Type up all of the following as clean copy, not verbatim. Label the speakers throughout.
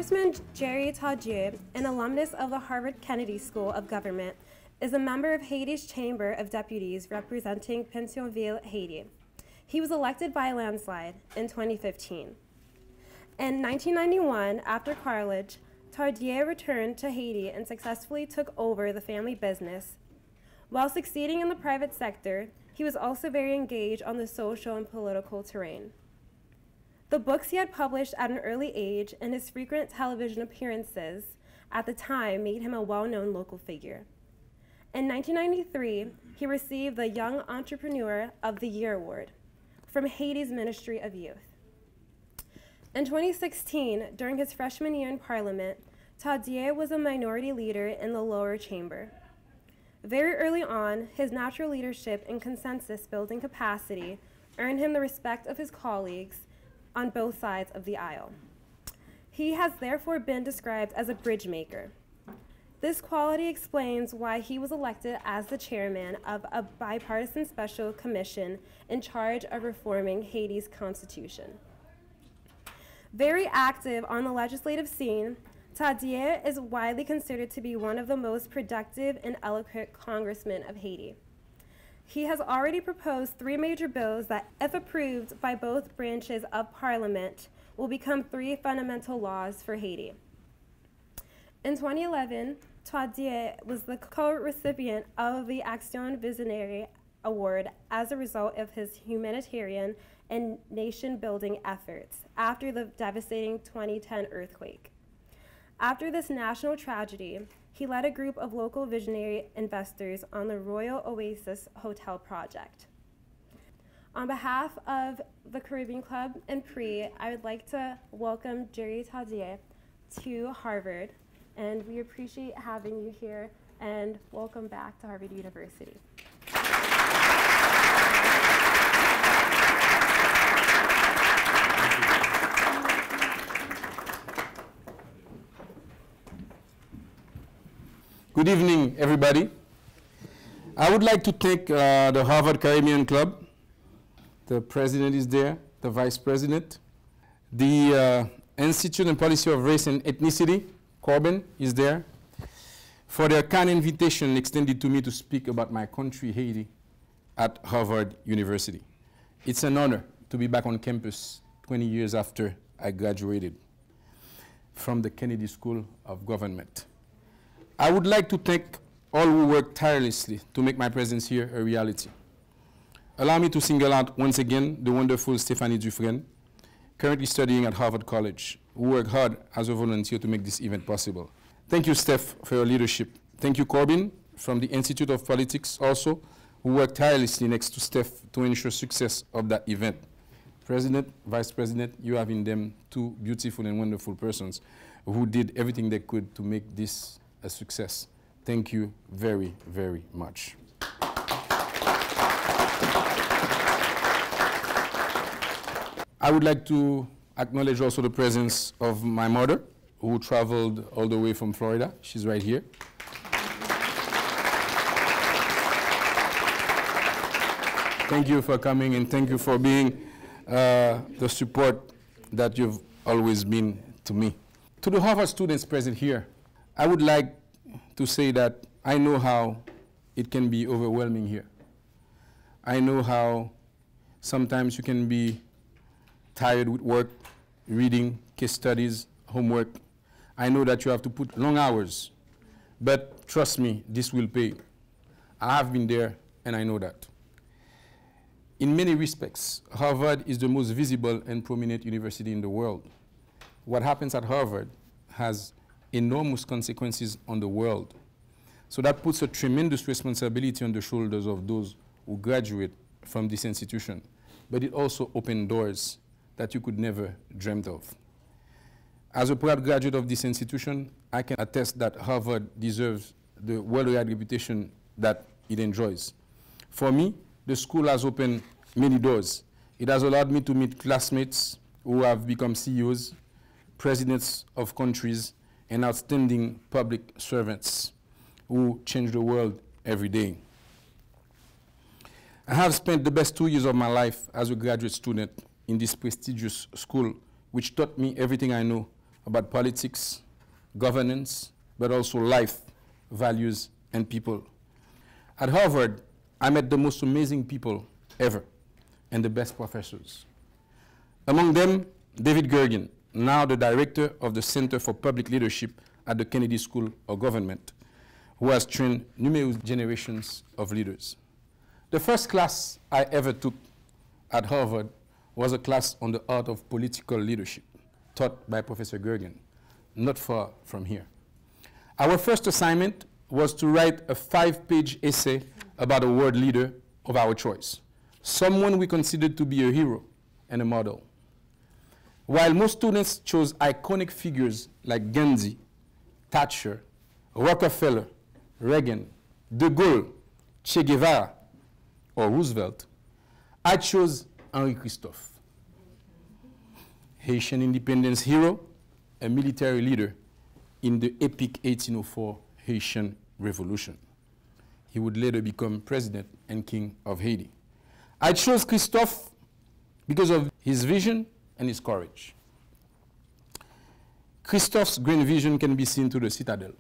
Speaker 1: Congressman Jerry TARDIEU, an alumnus of the Harvard Kennedy School of Government, is a member of Haiti's Chamber of Deputies representing Pensionville, Haiti. He was elected by a landslide in 2015. In 1991, after college, TARDIEU returned to Haiti and successfully took over the family business. While succeeding in the private sector, he was also very engaged on the social and political terrain. The books he had published at an early age and his frequent television appearances at the time made him a well-known local figure. In 1993, he received the Young Entrepreneur of the Year Award from Haiti's Ministry of Youth. In 2016, during his freshman year in Parliament, TARDIEU was a minority leader in the lower chamber. Very early on, his natural leadership and consensus-building capacity earned him the respect of his colleagues on both sides of the aisle. He has therefore been described as a bridge maker. This quality explains why he was elected as the chairman of a bipartisan special commission in charge of reforming Haiti's constitution. Very active on the legislative scene, TARDIEU is widely considered to be one of the most productive and eloquent congressmen of Haiti. He has already proposed 3 major bills that, if approved by both branches of Parliament, will become 3 fundamental laws for Haiti. In 2011, TARDIEU was the co-recipient of the Action Visionnaire Award as a result of his humanitarian and nation-building efforts after the devastating 2010 earthquake. After this national tragedy, he led a group of local visionary investors on the Royal Oasis Hotel project. On behalf of the Caribbean Club and PRI, I would like to welcome Jerry TARDIEU to Harvard, and we appreciate having you here, and welcome back to Harvard University.
Speaker 2: Good evening, everybody. I would like to thank the Harvard Caribbean Club. The president is there, the vice president. The Institute and Policy of Race and Ethnicity, Corbin, is there, for their kind invitation extended to me to speak about my country, Haiti, at Harvard University. It's an honor to be back on campus 20 years after I graduated from the Kennedy School of Government. I would like to thank all who worked tirelessly to make my presence here a reality. Allow me to single out once again the wonderful Stephanie Dufresne, currently studying at Harvard College, who worked hard as a volunteer to make this event possible. Thank you, Steph, for your leadership. Thank you, Corbin, from the Institute of Politics also, who worked tirelessly next to Steph to ensure success of that event. President, Vice President, you have in them 2 beautiful and wonderful persons who did everything they could to make this a success. Thank you very, very much. I would like to acknowledge also the presence of my mother, who traveled all the way from Florida. She's right here. Thank you for coming, and thank you for being the support that you've always been to me. To the Harvard students present here, I would like to say that I know how it can be overwhelming here. I know how sometimes you can be tired with work, reading, case studies, homework. I know that you have to put long hours, but trust me, this will pay. I have been there, and I know that. In many respects, Harvard is the most visible and prominent university in the world. What happens at Harvard has enormous consequences on the world. So that puts a tremendous responsibility on the shoulders of those who graduate from this institution. But it also opened doors that you could never dreamt of. As a proud graduate of this institution, I can attest that Harvard deserves the worldwide reputation that it enjoys. For me, the school has opened many doors. It has allowed me to meet classmates who have become CEOs, presidents of countries, and outstanding public servants who change the world every day. I have spent the best 2 years of my life as a graduate student in this prestigious school, which taught me everything I know about politics, governance, but also life, values, and people. At Harvard, I met the most amazing people ever and the best professors. Among them, David Gergen, now the director of the Center for Public Leadership at the Kennedy School of Government, who has trained numerous generations of leaders. The first class I ever took at Harvard was a class on the art of political leadership, taught by Professor Gergen, not far from here. Our first assignment was to write a 5-page essay about a world leader of our choice, someone we considered to be a hero and a model. While most students chose iconic figures like Gandhi, Thatcher, Rockefeller, Reagan, De Gaulle, Che Guevara, or Roosevelt, I chose Henri Christophe, Haitian independence hero, a military leader in the epic 1804 Haitian Revolution. He would later become president and king of Haiti. I chose Christophe because of his vision and his courage. Christophe's grand vision can be seen through the citadel.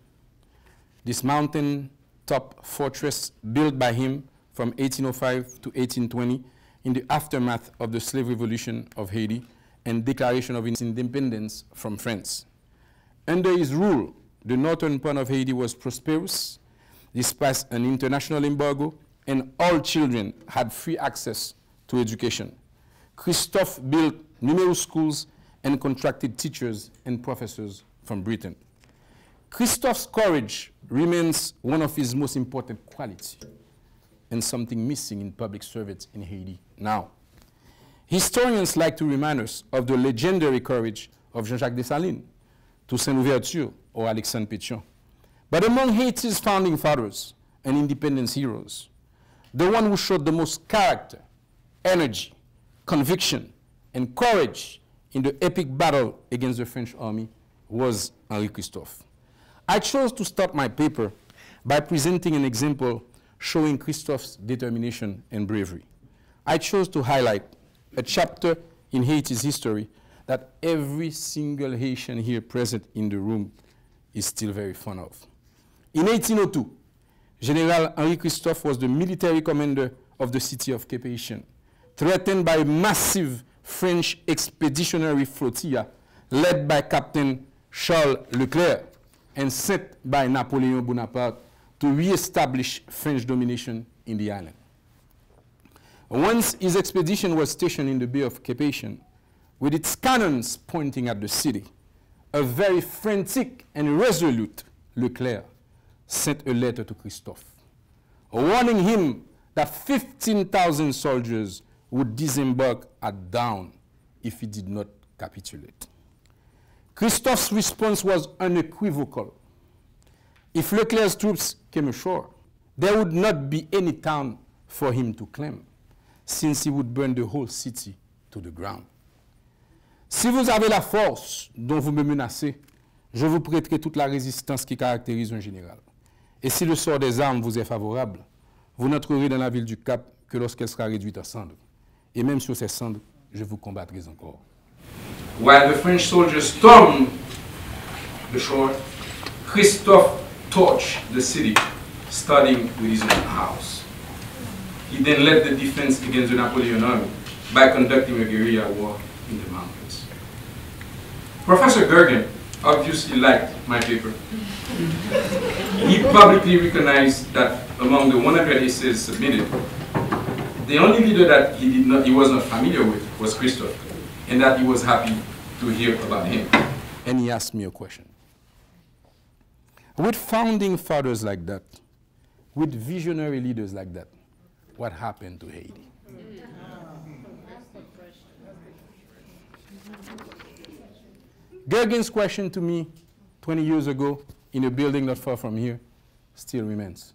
Speaker 2: This mountain-top fortress built by him from 1805 to 1820 in the aftermath of the slave revolution of Haiti and declaration of its independence from France. Under his rule, the northern part of Haiti was prosperous, despite an international embargo, and all children had free access to education. Christophe built numerous schools and contracted teachers and professors from Britain. Christophe's courage remains one of his most important qualities and something missing in public service in Haiti now. Historians like to remind us of the legendary courage of Jean-Jacques Dessalines, Toussaint Louverture, or Alexandre Pétion. But among Haiti's founding fathers and independence heroes, the one who showed the most character, energy, conviction, and courage in the epic battle against the French army was Henri Christophe. I chose to start my paper by presenting an example showing Christophe's determination and bravery. I chose to highlight a chapter in Haiti's history that every single Haitian here present in the room is still very fond of. In 1802, General Henri Christophe was the military commander of the city of Cape Haitian, threatened by a massive French expeditionary flotilla led by Captain Charles Leclerc and sent by Napoleon Bonaparte to re-establish French domination in the island. Once his expedition was stationed in the Bay of Cape Haitian, with its cannons pointing at the city, a very frantic and resolute Leclerc sent a letter to Christophe, warning him that 15,000 soldiers would disembark at dawn if he did not capitulate. Christophe's response was unequivocal. If Leclerc's troops came ashore, there would not be any town for him to claim, since he would burn the whole city to the ground. Si vous avez la force dont vous me menacez, je vous prêterai toute la résistance qui caractérise un général. Et si le sort des armes vous est favorable, vous n'entrerez dans la ville du Cap que lorsqu'elle sera réduite à cendres. Et même sur ces cendres, je vous combattrai encore. While the French soldiers stormed the shore, Christophe torched the city, starting with his own house. He then led the defense against the Napoleon army by conducting a guerrilla war in the mountains. Professor Gergen obviously liked my paper. He publicly recognized that among the 100 essays submitted, the only leader that he was not familiar with was Christophe, and that he was happy to hear about him. And he asked me a question. With founding fathers like that, with visionary leaders like that, what happened to Haiti? Gergen's question to me 20 years ago in a building not far from here still remains.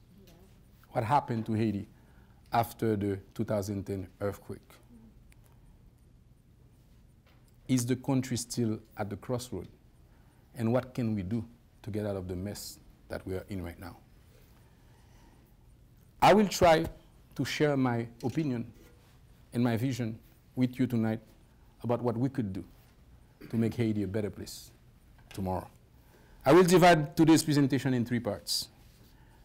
Speaker 2: What happened to Haiti after the 2010 earthquake? Is the country still at the crossroad? And what can we do to get out of the mess that we are in right now? I will try to share my opinion and my vision with you tonight about what we could do to make Haiti a better place tomorrow. I will divide today's presentation in 3 parts.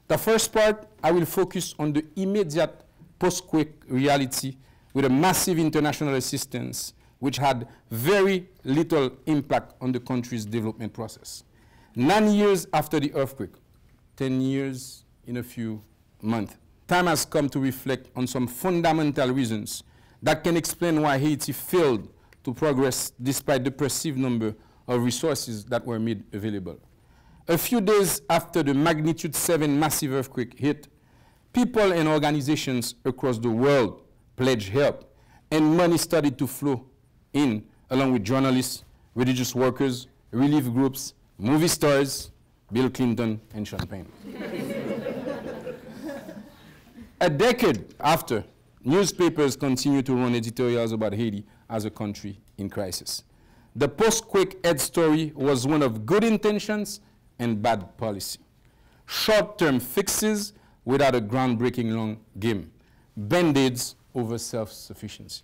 Speaker 2: The first part, I will focus on the immediate post-quake reality with a massive international assistance which had very little impact on the country's development process. 9 years after the earthquake, 10 years in a few months, time has come to reflect on some fundamental reasons that can explain why Haiti failed to progress despite the perceived number of resources that were made available. A few days after the magnitude 7 massive earthquake hit, people and organizations across the world pledged help, and money started to flow in, along with journalists, religious workers, relief groups, movie stars, Bill Clinton, and champagne. A decade after, newspapers continue to run editorials about Haiti as a country in crisis. The post-quake head story was one of good intentions and bad policy. Short-term fixes without a groundbreaking long game. Band-aids over self-sufficiency.